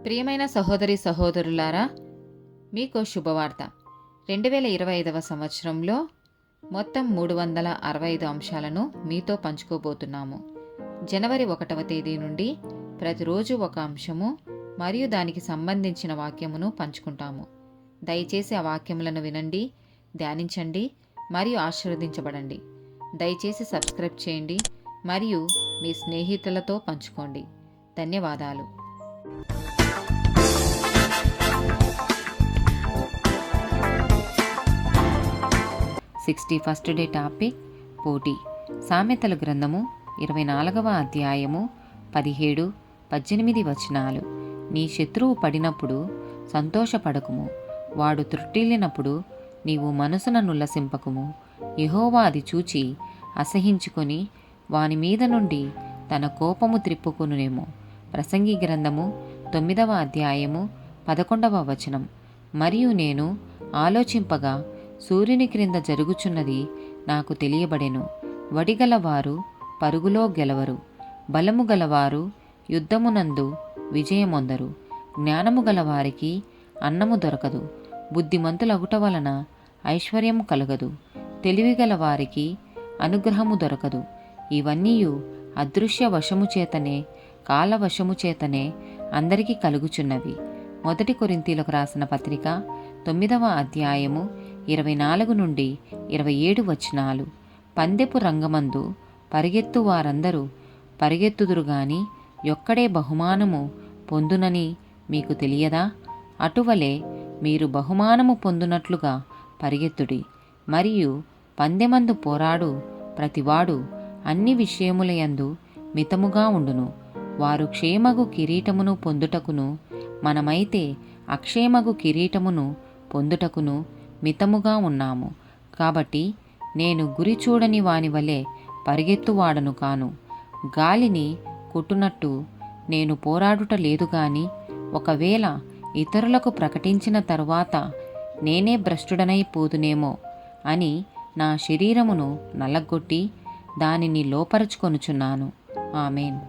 ప్రియమైన సహోదరి సహోదరులారా, మీకో శుభవార్త. 2025 సంవత్సరంలో మొత్తం 365 అంశాలను మీతో పంచుకోబోతున్నాము. జనవరి 1వ తేదీ నుండి ప్రతిరోజు ఒక అంశము మరియు దానికి సంబంధించిన వాక్యమును పంచుకుంటాము. దయచేసి ఆ వాక్యములను వినండి, ధ్యానించండి మరియు ఆశీర్వదించబడండి. దయచేసి సబ్స్క్రైబ్ చేయండి మరియు మీ స్నేహితులతో పంచుకోండి. ధన్యవాదాలు. 61st డే టాపిక్ పోటీ. సామెతల గ్రంథము 24వ అధ్యాయము 17-18 వచనాలు. నీ శత్రువు పడినప్పుడు సంతోషపడకుము, వాడు త్రుట్టిల్లినప్పుడు నీవు మనసుననుల్లసింపకుము. యెహోవా అది చూచి అసహించుకొని వాని మీద నుండి తన కోపము త్రిప్పుకొనునేమో. ప్రసంగి గ్రంథము 9వ అధ్యాయము 11వ వచనం. మరియు నేను ఆలోచింపగా సూర్యుని క్రింద జరుగుచున్నది నాకు తెలియబడెను. వడిగలవారు పరుగులో గెలవరు, బలము గలవారు యుద్ధమునందు విజయమొందరు. జ్ఞానము గలవారికి అన్నము దొరకదు, బుద్ధిమంతులగుట వలన ఐశ్వర్యము కలగదు, తెలివిగల వారికి అనుగ్రహము దొరకదు. ఇవన్నీయు అదృశ్య వశము చేతనే, కాలవశము చేతనే అందరికీ కలుగుచున్నవి. 1 కొరింథీలకు రాసిన పత్రిక 9వ అధ్యాయము 24-27 వచనాలు. పందెపు రంగమందు పరిగెత్తు వారందరూ పరిగెత్తుదురు గాని యొక్కడే బహుమానము పొందునని మీకు తెలియదా? అటువలే మీరు బహుమానము పొందునట్లుగా పరిగెత్తుడి. మరియు పందెమందు పోరాడు ప్రతివాడు అన్ని విషయములయందు మితముగా ఉండును. వారు క్షేమగు కిరీటమును పొందుటకును, మనమైతే అక్షేమగు కిరీటమును పొందుటకును మితముగా ఉన్నాము. కాబట్టి నేను గురి చూడని వాని వలె పరిగెత్తువాడను కాను. గాలిని కొట్టునట్టు నేను పోరాడుట లేదు గాని, ఒకవేళ ఇతరులకు ప్రకటించిన తరువాత నేనే భ్రష్టుడనైపోదునేమో అని నా శరీరమును నలగొట్టి దానిని లోపరుచుకొనుచున్నాను. ఆమేన్.